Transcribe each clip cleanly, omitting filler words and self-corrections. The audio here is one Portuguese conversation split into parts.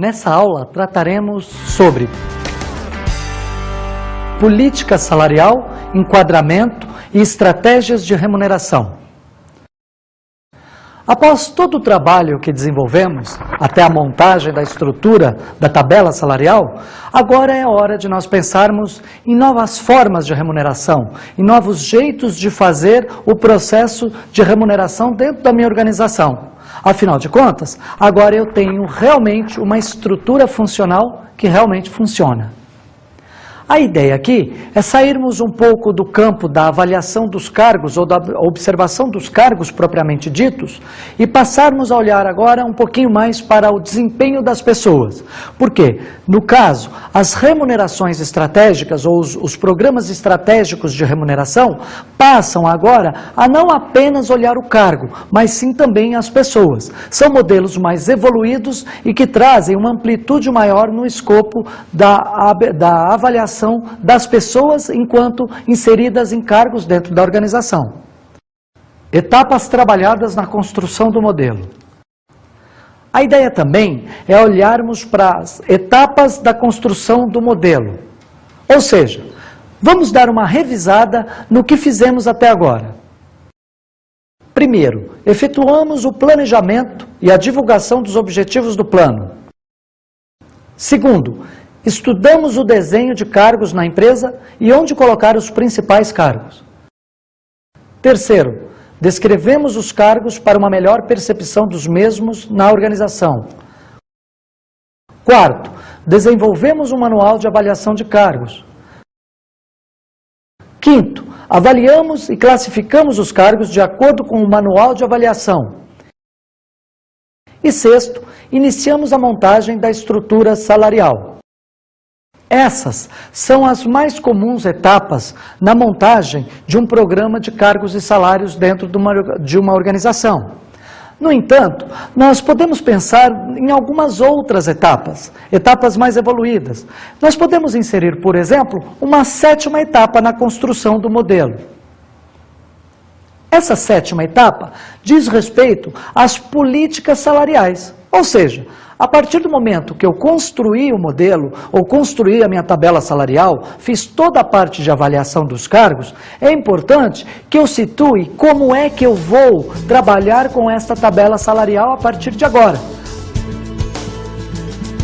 Nessa aula trataremos sobre política salarial, enquadramento e estratégias de remuneração. Após todo o trabalho que desenvolvemos, até a montagem da estrutura da tabela salarial, agora é hora de nós pensarmos em novas formas de remuneração, em novos jeitos de fazer o processo de remuneração dentro da minha organização. Afinal de contas, agora eu tenho realmente uma estrutura funcional que realmente funciona. A ideia aqui é sairmos um pouco do campo da avaliação dos cargos ou da observação dos cargos propriamente ditos e passarmos a olhar agora um pouquinho mais para o desempenho das pessoas. Por quê? No caso, as remunerações estratégicas ou os programas estratégicos de remuneração passam agora a não apenas olhar o cargo, mas sim também as pessoas. São modelos mais evoluídos e que trazem uma amplitude maior no escopo da avaliação das pessoas enquanto inseridas em cargos dentro da organização. Etapas trabalhadas na construção do modelo. A ideia também é olharmos para as etapas da construção do modelo. Ou seja, vamos dar uma revisada no que fizemos até agora. Primeiro, efetuamos o planejamento e a divulgação dos objetivos do plano. Segundo, estudamos o desenho de cargos na empresa e onde colocar os principais cargos. Terceiro, descrevemos os cargos para uma melhor percepção dos mesmos na organização. Quarto, desenvolvemos um manual de avaliação de cargos. Quinto, avaliamos e classificamos os cargos de acordo com o manual de avaliação. E sexto, iniciamos a montagem da estrutura salarial. Essas são as mais comuns etapas na montagem de um programa de cargos e salários dentro de uma organização. No entanto, nós podemos pensar em algumas outras etapas mais evoluídas. Nós podemos inserir, por exemplo, uma sétima etapa na construção do modelo. Essa sétima etapa diz respeito às políticas salariais, ou seja, a partir do momento que eu construí o modelo, ou construí a minha tabela salarial, fiz toda a parte de avaliação dos cargos, é importante que eu situe como é que eu vou trabalhar com esta tabela salarial a partir de agora.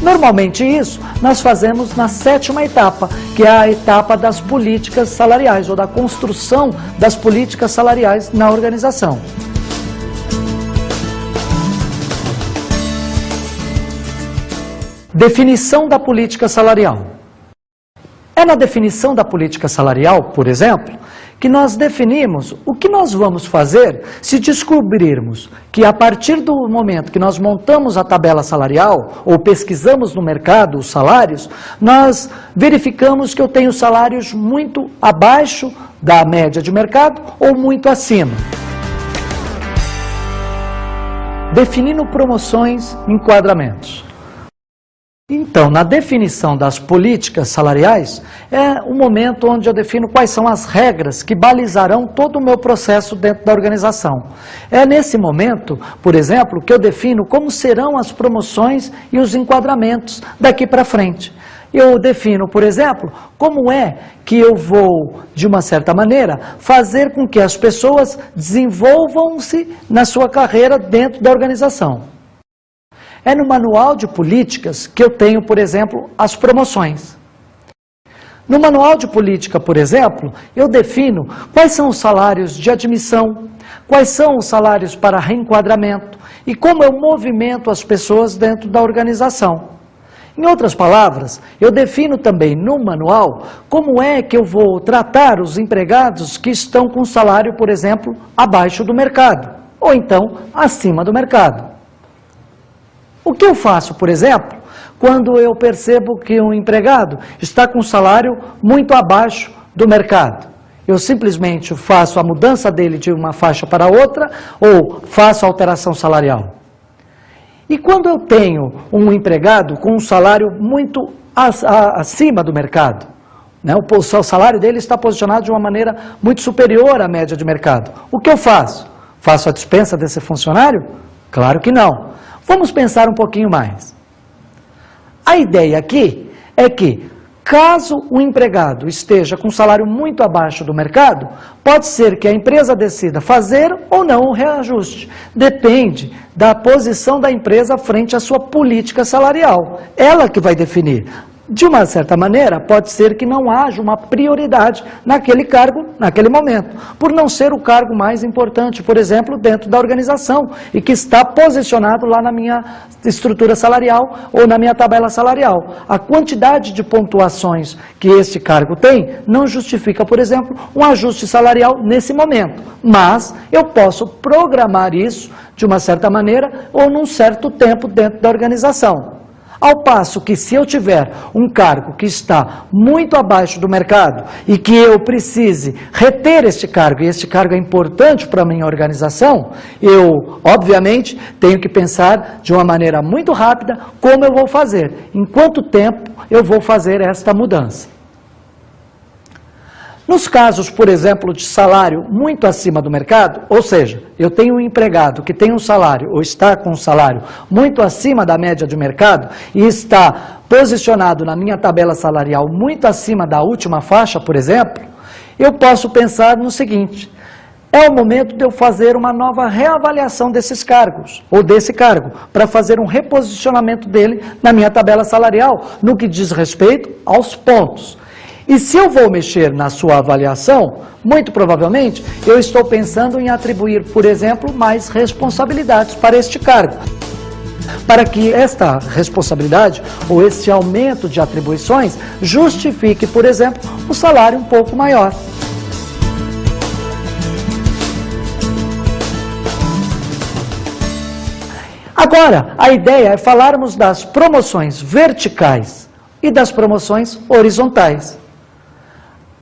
Normalmente isso nós fazemos na sétima etapa, que é a etapa das políticas salariais, ou da construção das políticas salariais na organização. Definição da política salarial. É na definição da política salarial, por exemplo, que nós definimos o que nós vamos fazer se descobrirmos que a partir do momento que nós montamos a tabela salarial ou pesquisamos no mercado os salários, nós verificamos que eu tenho salários muito abaixo da média de mercado ou muito acima. Definindo promoções e enquadramentos. Então, na definição das políticas salariais, é o momento onde eu defino quais são as regras que balizarão todo o meu processo dentro da organização. É nesse momento, por exemplo, que eu defino como serão as promoções e os enquadramentos daqui para frente. Eu defino, por exemplo, como é que eu vou, de uma certa maneira, fazer com que as pessoas desenvolvam-se na sua carreira dentro da organização. É no manual de políticas que eu tenho, por exemplo, as promoções. No manual de política, por exemplo, eu defino quais são os salários de admissão, quais são os salários para reenquadramento e como eu movimento as pessoas dentro da organização. Em outras palavras, eu defino também no manual como é que eu vou tratar os empregados que estão com salário, por exemplo, abaixo do mercado, ou então acima do mercado. O que eu faço, por exemplo, quando eu percebo que um empregado está com um salário muito abaixo do mercado? Eu simplesmente faço a mudança dele de uma faixa para outra ou faço a alteração salarial? E quando eu tenho um empregado com um salário muito acima do mercado, né, o salário dele está posicionado de uma maneira muito superior à média de mercado, o que eu faço? Faço a dispensa desse funcionário? Claro que não. Vamos pensar um pouquinho mais. A ideia aqui é que, caso o empregado esteja com um salário muito abaixo do mercado, pode ser que a empresa decida fazer ou não o reajuste. Depende da posição da empresa frente à sua política salarial. Ela que vai definir. De uma certa maneira, pode ser que não haja uma prioridade naquele cargo, naquele momento, por não ser o cargo mais importante, por exemplo, dentro da organização, e que está posicionado lá na minha estrutura salarial ou na minha tabela salarial. A quantidade de pontuações que esse cargo tem não justifica, por exemplo, um ajuste salarial nesse momento, mas eu posso programar isso de uma certa maneira ou num certo tempo dentro da organização. Ao passo que, se eu tiver um cargo que está muito abaixo do mercado e que eu precise reter este cargo, e este cargo é importante para a minha organização, eu, obviamente, tenho que pensar de uma maneira muito rápida como eu vou fazer, em quanto tempo eu vou fazer esta mudança. Nos casos, por exemplo, de salário muito acima do mercado, ou seja, eu tenho um empregado que tem um salário, ou está com um salário muito acima da média de mercado, e está posicionado na minha tabela salarial muito acima da última faixa, por exemplo, eu posso pensar no seguinte: é o momento de eu fazer uma nova reavaliação desses cargos, ou desse cargo, para fazer um reposicionamento dele na minha tabela salarial, no que diz respeito aos pontos. E se eu vou mexer na sua avaliação, muito provavelmente eu estou pensando em atribuir, por exemplo, mais responsabilidades para este cargo. Para que esta responsabilidade ou este aumento de atribuições justifique, por exemplo, um salário um pouco maior. Agora, a ideia é falarmos das promoções verticais e das promoções horizontais.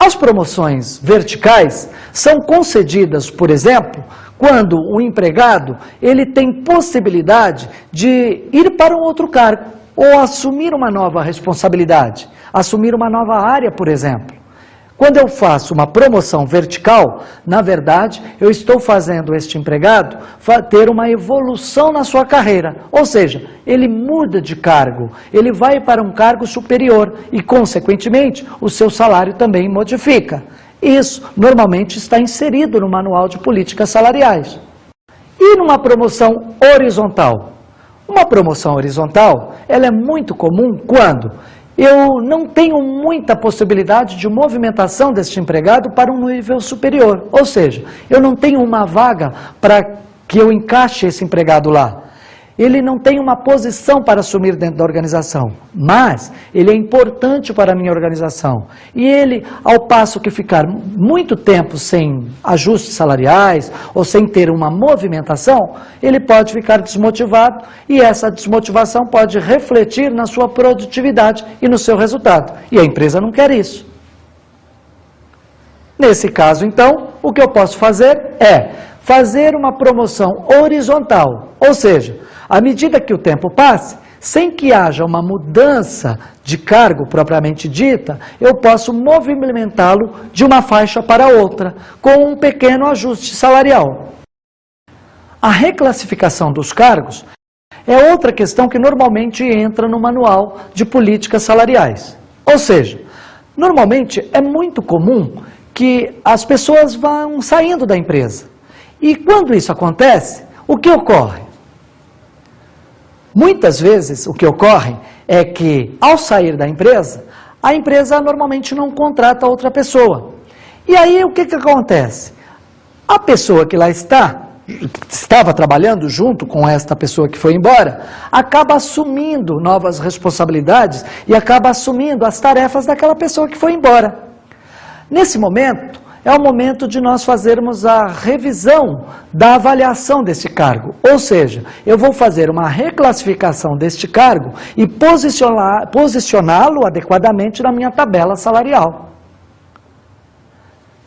As promoções verticais são concedidas, por exemplo, quando o empregado ele tem possibilidade de ir para um outro cargo ou assumir uma nova responsabilidade, assumir uma nova área, por exemplo. Quando eu faço uma promoção vertical, na verdade, eu estou fazendo este empregado ter uma evolução na sua carreira. Ou seja, ele muda de cargo, ele vai para um cargo superior e, consequentemente, o seu salário também modifica. Isso, normalmente, está inserido no Manual de Políticas Salariais. E numa promoção horizontal? Uma promoção horizontal, ela é muito comum quando eu não tenho muita possibilidade de movimentação deste empregado para um nível superior. Ou seja, eu não tenho uma vaga para que eu encaixe esse empregado lá. Ele não tem uma posição para assumir dentro da organização, mas ele é importante para a minha organização. E ele, ao passo que ficar muito tempo sem ajustes salariais ou sem ter uma movimentação, ele pode ficar desmotivado e essa desmotivação pode refletir na sua produtividade e no seu resultado. E a empresa não quer isso. Nesse caso, então, o que eu posso fazer é fazer uma promoção horizontal, ou seja, à medida que o tempo passe, sem que haja uma mudança de cargo propriamente dita, eu posso movimentá-lo de uma faixa para outra, com um pequeno ajuste salarial. A reclassificação dos cargos é outra questão que normalmente entra no Manual de Políticas Salariais. Ou seja, normalmente é muito comum que as pessoas vão saindo da empresa. E quando isso acontece, o que ocorre? Muitas vezes o que ocorre é que, ao sair da empresa, a empresa normalmente não contrata outra pessoa. E aí o que acontece? A pessoa que lá estava trabalhando junto com esta pessoa que foi embora, acaba assumindo novas responsabilidades e acaba assumindo as tarefas daquela pessoa que foi embora. Nesse momento, é o momento de nós fazermos a revisão da avaliação desse cargo. Ou seja, eu vou fazer uma reclassificação deste cargo e posicioná-lo adequadamente na minha tabela salarial.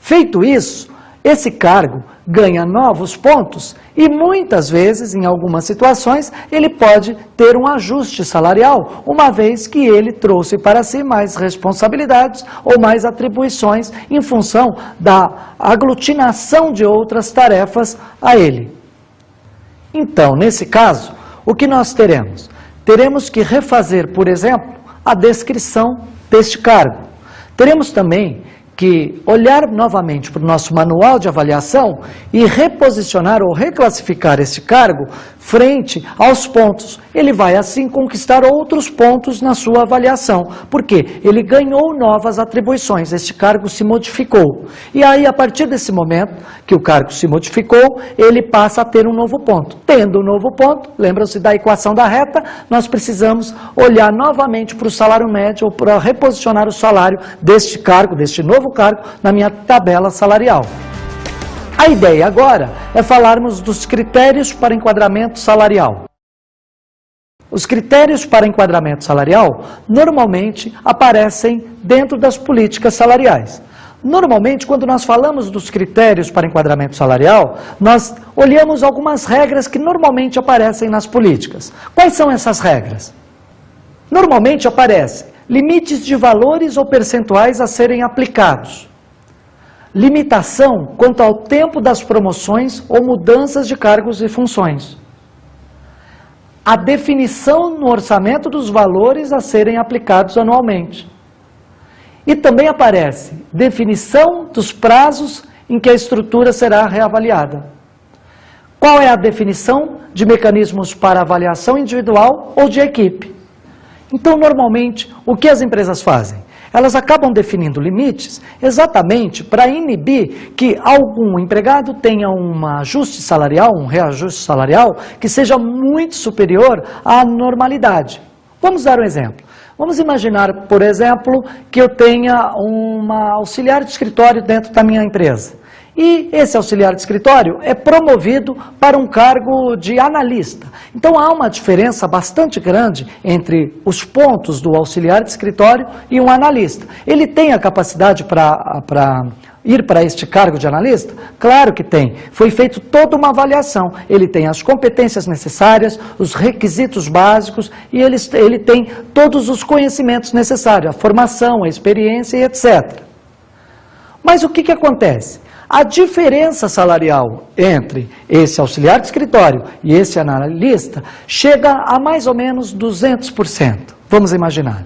Feito isso, esse cargo ganha novos pontos e muitas vezes, em algumas situações, ele pode ter um ajuste salarial, uma vez que ele trouxe para si mais responsabilidades ou mais atribuições em função da aglutinação de outras tarefas a ele. Então, nesse caso, o que nós teremos? teremos que refazer, por exemplo, a descrição deste cargo. Teremos também que olhar novamente para o nosso manual de avaliação e reposicionar ou reclassificar este cargo frente aos pontos. Ele vai, assim, conquistar outros pontos na sua avaliação, porque ele ganhou novas atribuições, este cargo se modificou. E aí, a partir desse momento que o cargo se modificou, ele passa a ter um novo ponto. Tendo um novo ponto, lembram-se da equação da reta, nós precisamos olhar novamente para o salário médio ou para reposicionar o salário deste cargo, deste novo cargo, na minha tabela salarial. A ideia agora é falarmos dos critérios para enquadramento salarial. Os critérios para enquadramento salarial normalmente aparecem dentro das políticas salariais. Normalmente, quando nós falamos dos critérios para enquadramento salarial, nós olhamos algumas regras que normalmente aparecem nas políticas. Quais são essas regras? Normalmente aparecem limites de valores ou percentuais a serem aplicados. Limitação quanto ao tempo das promoções ou mudanças de cargos e funções. A definição no orçamento dos valores a serem aplicados anualmente. E também aparece definição dos prazos em que a estrutura será reavaliada. Qual é a definição de mecanismos para avaliação individual ou de equipe? Então, normalmente, o que as empresas fazem? Elas acabam definindo limites exatamente para inibir que algum empregado tenha um ajuste salarial, um reajuste salarial, que seja muito superior à normalidade. Vamos dar um exemplo. Vamos imaginar, por exemplo, que eu tenha uma auxiliar de escritório dentro da minha empresa. E esse auxiliar de escritório é promovido para um cargo de analista. Então há uma diferença bastante grande entre os pontos do auxiliar de escritório e um analista. Ele tem a capacidade para ir para este cargo de analista? Claro que tem. Foi feita toda uma avaliação. Ele tem as competências necessárias, os requisitos básicos e ele tem todos os conhecimentos necessários, a formação, a experiência e etc. Mas o que acontece? A diferença salarial entre esse auxiliar de escritório e esse analista chega a mais ou menos 200%. Vamos imaginar.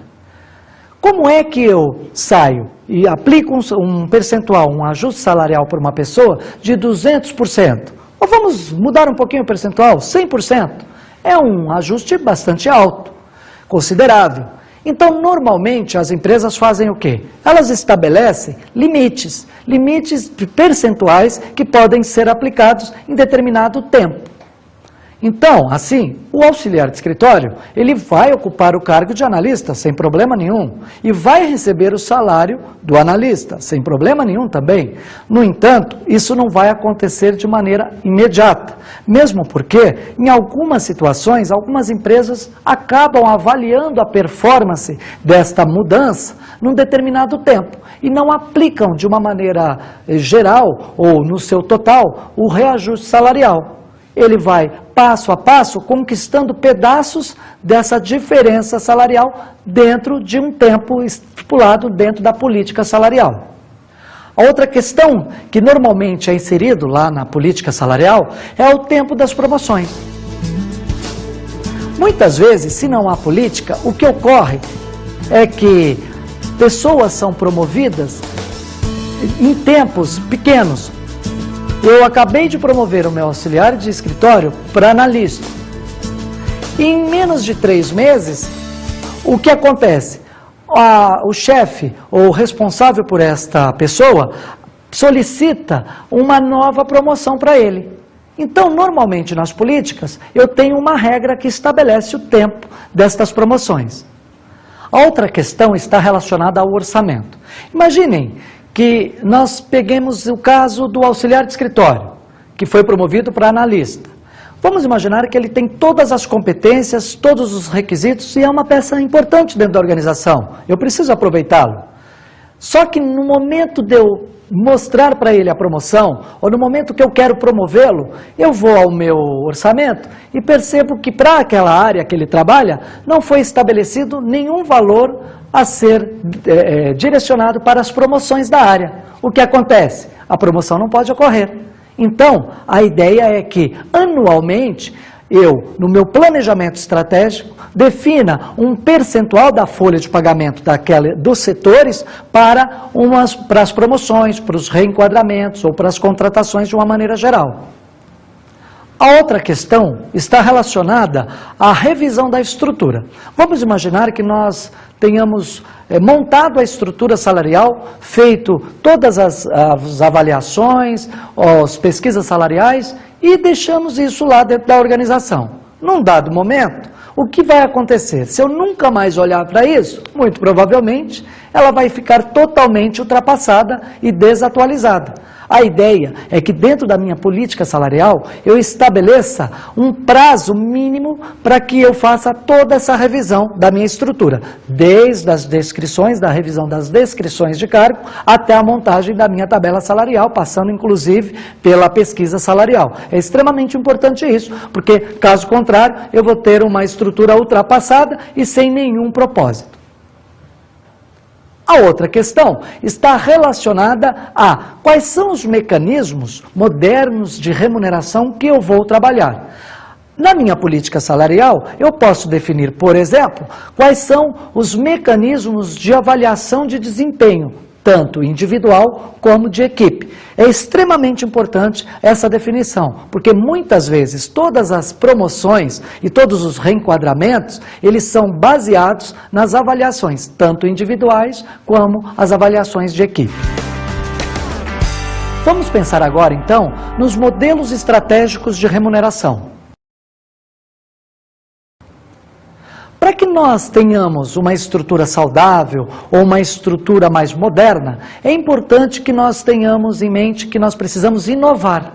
Como é que eu saio e aplico um percentual, um ajuste salarial para uma pessoa de 200%? Ou vamos mudar um pouquinho o percentual, 100%? É um ajuste bastante alto, considerável. Então, normalmente, as empresas fazem o quê? Elas estabelecem limites percentuais que podem ser aplicados em determinado tempo. Então, assim, o auxiliar de escritório, ele vai ocupar o cargo de analista sem problema nenhum e vai receber o salário do analista sem problema nenhum também. No entanto, isso não vai acontecer de maneira imediata, mesmo porque, em algumas situações, algumas empresas acabam avaliando a performance desta mudança num determinado tempo e não aplicam de uma maneira geral ou no seu total o reajuste salarial. Ele vai, passo a passo, conquistando pedaços dessa diferença salarial dentro de um tempo estipulado dentro da política salarial. A outra questão que normalmente é inserido lá na política salarial é o tempo das promoções. Muitas vezes, se não há política, o que ocorre é que pessoas são promovidas em tempos pequenos. Eu acabei de promover o meu auxiliar de escritório para analista. E em menos de 3 meses, o que acontece? O chefe ou responsável por esta pessoa solicita uma nova promoção para ele. Então, normalmente nas políticas, eu tenho uma regra que estabelece o tempo destas promoções. A outra questão está relacionada ao orçamento. Imaginem que nós peguemos o caso do auxiliar de escritório, que foi promovido para analista. Vamos imaginar que ele tem todas as competências, todos os requisitos e é uma peça importante dentro da organização. Eu preciso aproveitá-lo. Só que no momento de eu mostrar para ele a promoção, ou no momento que eu quero promovê-lo, eu vou ao meu orçamento e percebo que para aquela área que ele trabalha, não foi estabelecido nenhum valor a ser direcionado para as promoções da área. O que acontece? A promoção não pode ocorrer. Então, a ideia é que, anualmente, eu, no meu planejamento estratégico, defina um percentual da folha de pagamento dos setores para as promoções, para os reenquadramentos ou para as contratações de uma maneira geral. A outra questão está relacionada à revisão da estrutura. Vamos imaginar que nós tenhamos montado a estrutura salarial, feito todas as avaliações, as pesquisas salariais e deixamos isso lá dentro da organização. Num dado momento, o que vai acontecer? Se eu nunca mais olhar para isso, muito provavelmente, ela vai ficar totalmente ultrapassada e desatualizada. A ideia é que dentro da minha política salarial, eu estabeleça um prazo mínimo para que eu faça toda essa revisão da minha estrutura, desde as descrições, da revisão das descrições de cargo, até a montagem da minha tabela salarial, passando inclusive pela pesquisa salarial. É extremamente importante isso, porque caso contrário, eu vou ter uma estrutura ultrapassada e sem nenhum propósito. A outra questão está relacionada a quais são os mecanismos modernos de remuneração que eu vou trabalhar. Na minha política salarial, eu posso definir, por exemplo, quais são os mecanismos de avaliação de desempenho, tanto individual como de equipe. É extremamente importante essa definição, porque muitas vezes todas as promoções e todos os reenquadramentos, eles são baseados nas avaliações, tanto individuais como as avaliações de equipe. Vamos pensar agora, então, nos modelos estratégicos de remuneração. Para que nós tenhamos uma estrutura saudável ou uma estrutura mais moderna, é importante que nós tenhamos em mente que nós precisamos inovar.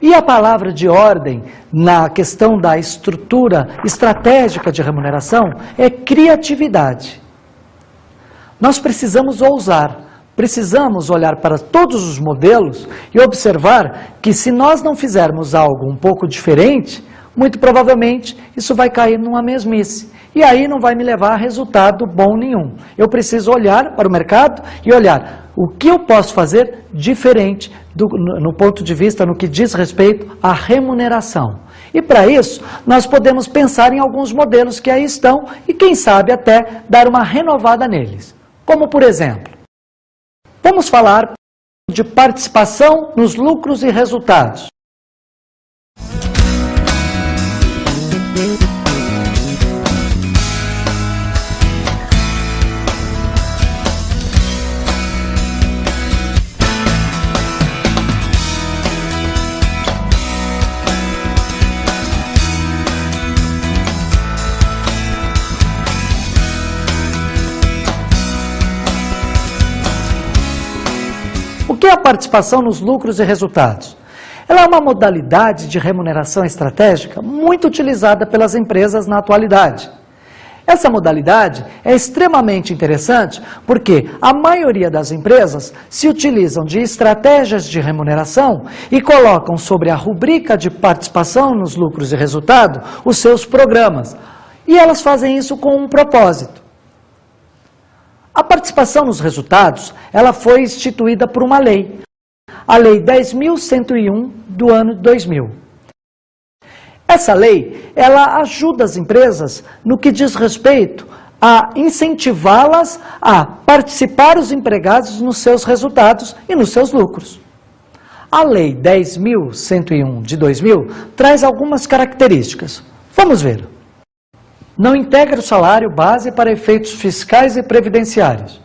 E a palavra de ordem na questão da estrutura estratégica de remuneração é criatividade. Nós precisamos ousar, precisamos olhar para todos os modelos e observar que se nós não fizermos algo um pouco diferente, muito provavelmente isso vai cair numa mesmice. E aí não vai me levar a resultado bom nenhum. Eu preciso olhar para o mercado e olhar o que eu posso fazer diferente no ponto de vista, no que diz respeito à remuneração. E para isso, nós podemos pensar em alguns modelos que aí estão e quem sabe até dar uma renovada neles. Como por exemplo, vamos falar de participação nos lucros e resultados. O que é a participação nos lucros e resultados? Ela é uma modalidade de remuneração estratégica muito utilizada pelas empresas na atualidade. Essa modalidade é extremamente interessante porque a maioria das empresas se utilizam de estratégias de remuneração e colocam sobre a rubrica de participação nos lucros e resultados os seus programas. E elas fazem isso com um propósito. A participação nos resultados, ela foi instituída por uma lei, a Lei 10.101 do ano 2000. Essa lei, ela ajuda as empresas no que diz respeito a incentivá-las a participar os empregados nos seus resultados e nos seus lucros. A Lei 10.101 de 2000 traz algumas características. Vamos ver. Não integra o salário base para efeitos fiscais e previdenciários.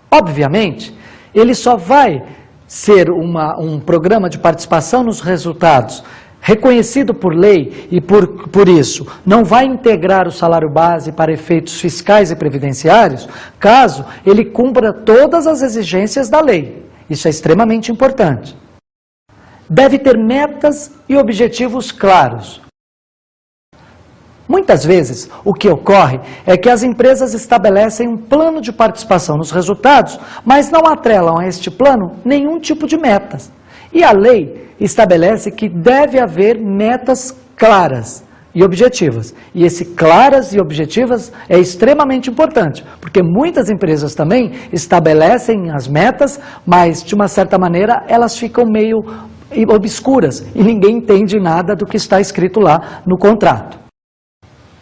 Obviamente, ele só vai ser um programa de participação nos resultados reconhecido por lei e por isso não vai integrar o salário base para efeitos fiscais e previdenciários, caso ele cumpra todas as exigências da lei. Isso é extremamente importante. Deve ter metas e objetivos claros. Muitas vezes, o que ocorre é que as empresas estabelecem um plano de participação nos resultados, mas não atrelam a este plano nenhum tipo de metas. E a lei estabelece que deve haver metas claras e objetivas. E esse claras e objetivas é extremamente importante, porque muitas empresas também estabelecem as metas, mas de uma certa maneira elas ficam meio obscuras e ninguém entende nada do que está escrito lá no contrato.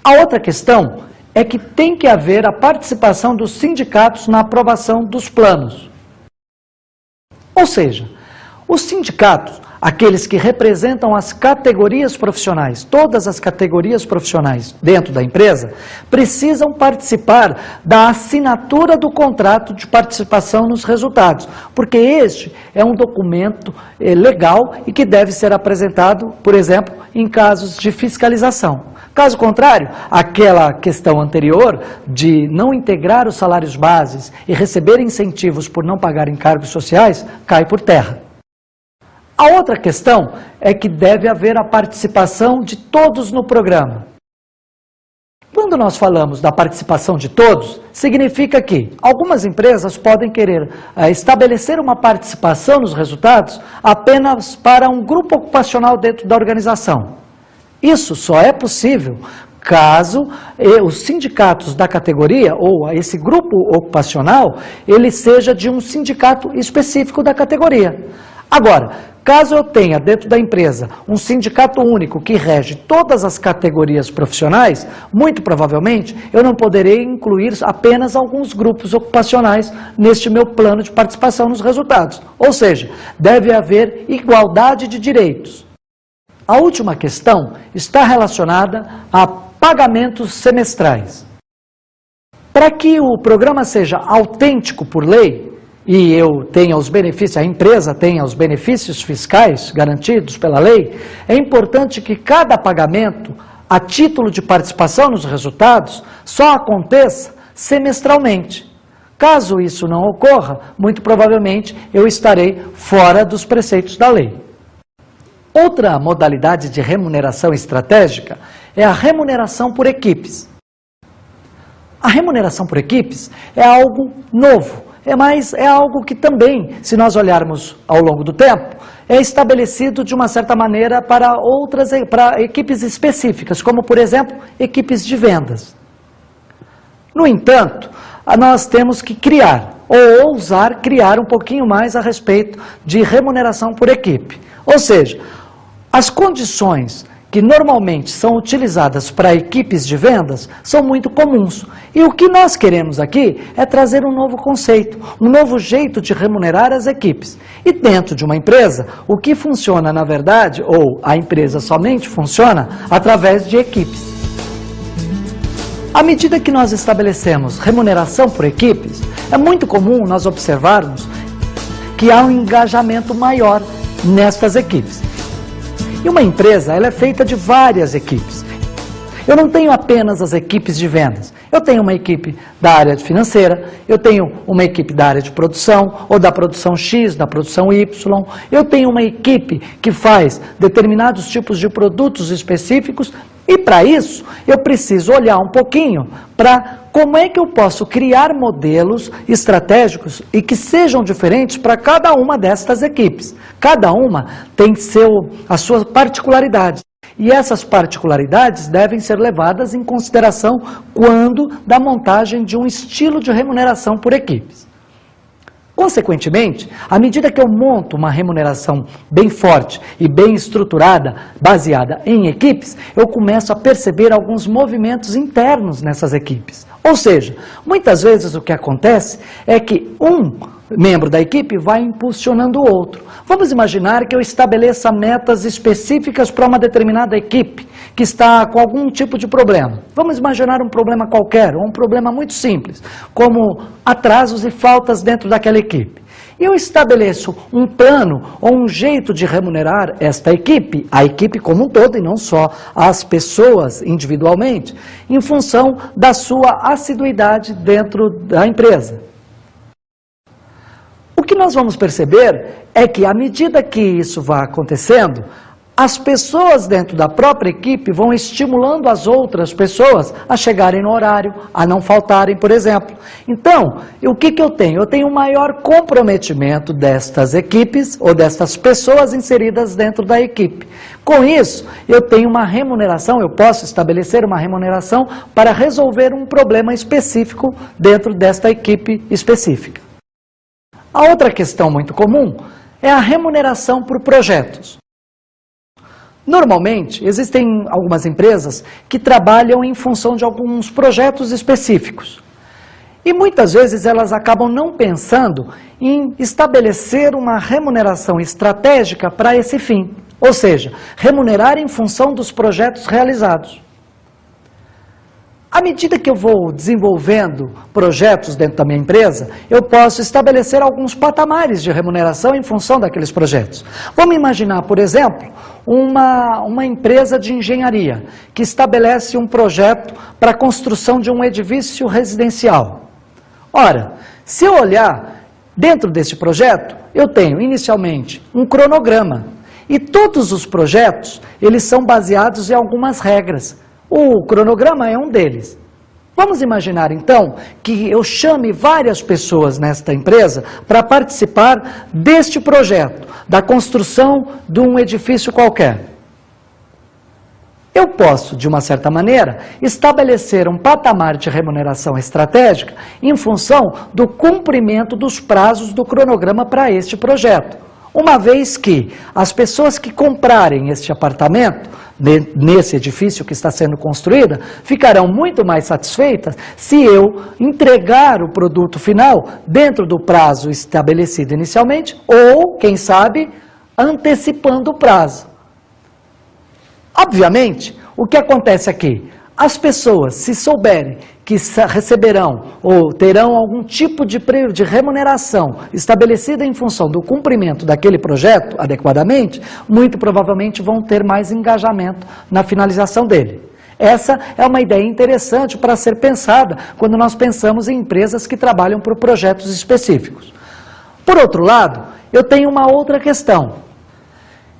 A outra questão é que tem que haver a participação dos sindicatos na aprovação dos planos. Ou seja, os sindicatos, aqueles que representam as categorias profissionais, todas as categorias profissionais dentro da empresa, precisam participar da assinatura do contrato de participação nos resultados, porque este é um documento legal e que deve ser apresentado, por exemplo, em casos de fiscalização. Caso contrário, aquela questão anterior de não integrar os salários bases e receber incentivos por não pagar encargos sociais, cai por terra. A outra questão é que deve haver a participação de todos no programa. Quando nós falamos da participação de todos, significa que algumas empresas podem querer estabelecer uma participação nos resultados apenas para um grupo ocupacional dentro da organização. Isso só é possível caso os sindicatos da categoria, ou esse grupo ocupacional, ele seja de um sindicato específico da categoria. Agora, caso eu tenha dentro da empresa um sindicato único que rege todas as categorias profissionais, muito provavelmente eu não poderei incluir apenas alguns grupos ocupacionais neste meu plano de participação nos resultados. Ou seja, deve haver igualdade de direitos. A última questão está relacionada a pagamentos semestrais. Para que o programa seja autêntico por lei, e eu tenha os benefícios, a empresa tenha os benefícios fiscais garantidos pela lei, é importante que cada pagamento, a título de participação nos resultados, só aconteça semestralmente. Caso isso não ocorra, muito provavelmente eu estarei fora dos preceitos da lei. Outra modalidade de remuneração estratégica é a remuneração por equipes. A remuneração por equipes é algo novo, mas é algo que também, se nós olharmos ao longo do tempo, é estabelecido de uma certa maneira para equipes específicas, como por exemplo, equipes de vendas. No entanto, nós temos que criar, ou ousar criar um pouquinho mais a respeito de remuneração por equipe. Ou seja, as condições que normalmente são utilizadas para equipes de vendas são muito comuns. E o que nós queremos aqui é trazer um novo conceito, um novo jeito de remunerar as equipes. E dentro de uma empresa, o que funciona na verdade, ou a empresa somente funciona, através de equipes. À medida que nós estabelecemos remuneração por equipes, é muito comum nós observarmos que há um engajamento maior nestas equipes. E uma empresa, ela é feita de várias equipes. Eu não tenho apenas as equipes de vendas. Eu tenho uma equipe da área financeira, eu tenho uma equipe da área de produção, ou da produção X, da produção Y. Eu tenho uma equipe que faz determinados tipos de produtos específicos. E para isso, eu preciso olhar um pouquinho para como é que eu posso criar modelos estratégicos e que sejam diferentes para cada uma destas equipes. Cada uma tem a sua particularidade. E essas particularidades devem ser levadas em consideração quando da montagem de um estilo de remuneração por equipes. Consequentemente, à medida que eu monto uma remuneração bem forte e bem estruturada, baseada em equipes, eu começo a perceber alguns movimentos internos nessas equipes. Ou seja, muitas vezes o que acontece é que um membro da equipe vai impulsionando o outro. Vamos imaginar que eu estabeleça metas específicas para uma determinada equipe que está com algum tipo de problema. Vamos imaginar um problema qualquer, ou um problema muito simples, como atrasos e faltas dentro daquela equipe. E eu estabeleço um plano ou um jeito de remunerar esta equipe, a equipe como um todo e não só as pessoas individualmente, em função da sua assiduidade dentro da empresa. O que nós vamos perceber é que, à medida que isso vai acontecendo, as pessoas dentro da própria equipe vão estimulando as outras pessoas a chegarem no horário, a não faltarem, por exemplo. Então, o que eu tenho? Eu tenho um maior comprometimento destas equipes ou destas pessoas inseridas dentro da equipe. Com isso, eu tenho uma remuneração, eu posso estabelecer uma remuneração para resolver um problema específico dentro desta equipe específica. A outra questão muito comum é a remuneração por projetos. Normalmente, existem algumas empresas que trabalham em função de alguns projetos específicos. E muitas vezes elas acabam não pensando em estabelecer uma remuneração estratégica para esse fim. Ou seja, remunerar em função dos projetos realizados. À medida que eu vou desenvolvendo projetos dentro da minha empresa, eu posso estabelecer alguns patamares de remuneração em função daqueles projetos. Vamos imaginar, por exemplo, uma empresa de engenharia que estabelece um projeto para a construção de um edifício residencial. Ora, se eu olhar dentro desse projeto, eu tenho inicialmente um cronograma. E todos os projetos, eles são baseados em algumas regras. O cronograma é um deles. Vamos imaginar, então, que eu chame várias pessoas nesta empresa para participar deste projeto, da construção de um edifício qualquer. Eu posso, de uma certa maneira, estabelecer um patamar de remuneração estratégica em função do cumprimento dos prazos do cronograma para este projeto. Uma vez que as pessoas que comprarem este apartamento, nesse edifício que está sendo construído, ficarão muito mais satisfeitas se eu entregar o produto final dentro do prazo estabelecido inicialmente ou, quem sabe, antecipando o prazo. Obviamente, o que acontece aqui? As pessoas, se souberem que receberão ou terão algum tipo de remuneração estabelecida em função do cumprimento daquele projeto adequadamente, muito provavelmente vão ter mais engajamento na finalização dele. Essa é uma ideia interessante para ser pensada quando nós pensamos em empresas que trabalham por projetos específicos. Por outro lado, eu tenho uma outra questão.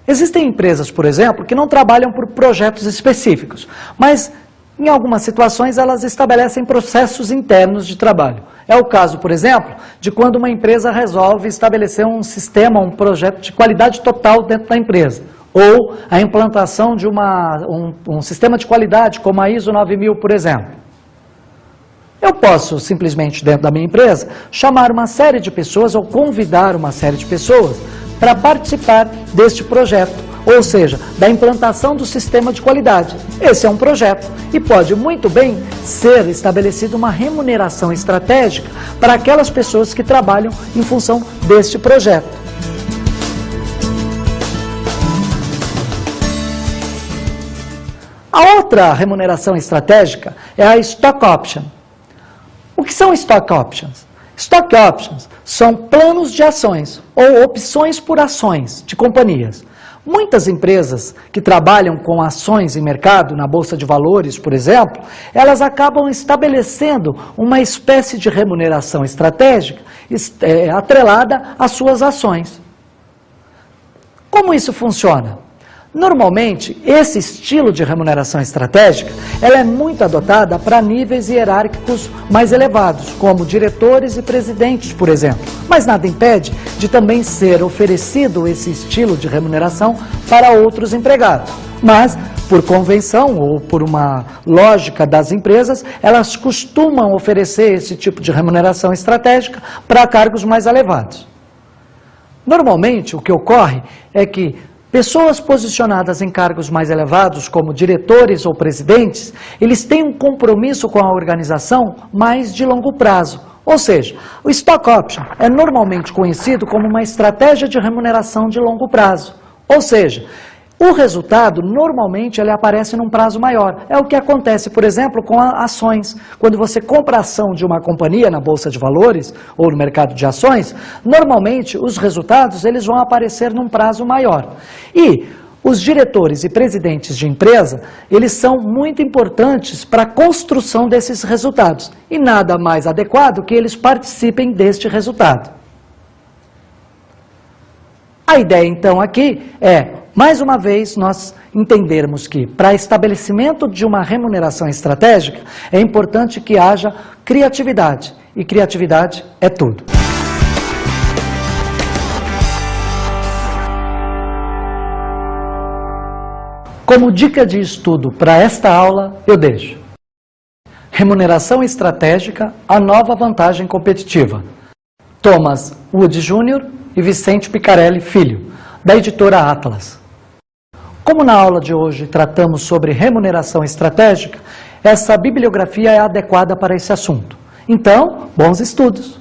Existem empresas, por exemplo, que não trabalham por projetos específicos, mas em algumas situações elas estabelecem processos internos de trabalho. É o caso, por exemplo, de quando uma empresa resolve estabelecer um sistema, um projeto de qualidade total dentro da empresa. Ou a implantação de um sistema de qualidade, como a ISO 9000, por exemplo. Eu posso simplesmente, dentro da minha empresa, chamar uma série de pessoas ou convidar uma série de pessoas para participar deste projeto. Ou seja, da implantação do sistema de qualidade. Esse é um projeto e pode muito bem ser estabelecida uma remuneração estratégica para aquelas pessoas que trabalham em função deste projeto. A outra remuneração estratégica é a Stock Option. O que são Stock Options? Stock Options são planos de ações ou opções por ações de companhias. Muitas empresas que trabalham com ações em mercado, na Bolsa de Valores, por exemplo, elas acabam estabelecendo uma espécie de remuneração estratégica atrelada às suas ações. Como isso funciona? Normalmente, esse estilo de remuneração estratégica, ela é muito adotada para níveis hierárquicos mais elevados, como diretores e presidentes, por exemplo. Mas nada impede de também ser oferecido esse estilo de remuneração para outros empregados. Mas, por convenção ou por uma lógica das empresas, elas costumam oferecer esse tipo de remuneração estratégica para cargos mais elevados. Normalmente, o que ocorre é que pessoas posicionadas em cargos mais elevados, como diretores ou presidentes, eles têm um compromisso com a organização mais de longo prazo. Ou seja, o Stock Option é normalmente conhecido como uma estratégia de remuneração de longo prazo. Ou seja, o resultado, normalmente, ele aparece num prazo maior. É o que acontece, por exemplo, com ações. Quando você compra a ação de uma companhia na Bolsa de Valores ou no mercado de ações, normalmente os resultados eles vão aparecer num prazo maior. E os diretores e presidentes de empresa, eles são muito importantes para a construção desses resultados. E nada mais adequado que eles participem deste resultado. A ideia, então, aqui é, mais uma vez, nós entendermos que, para estabelecimento de uma remuneração estratégica, é importante que haja criatividade. E criatividade é tudo. Como dica de estudo para esta aula, eu deixo: remuneração estratégica, a nova vantagem competitiva. Thomas Wood Jr. e Vicente Picarelli Filho, da editora Atlas. Como na aula de hoje tratamos sobre remuneração estratégica, essa bibliografia é adequada para esse assunto. Então, bons estudos!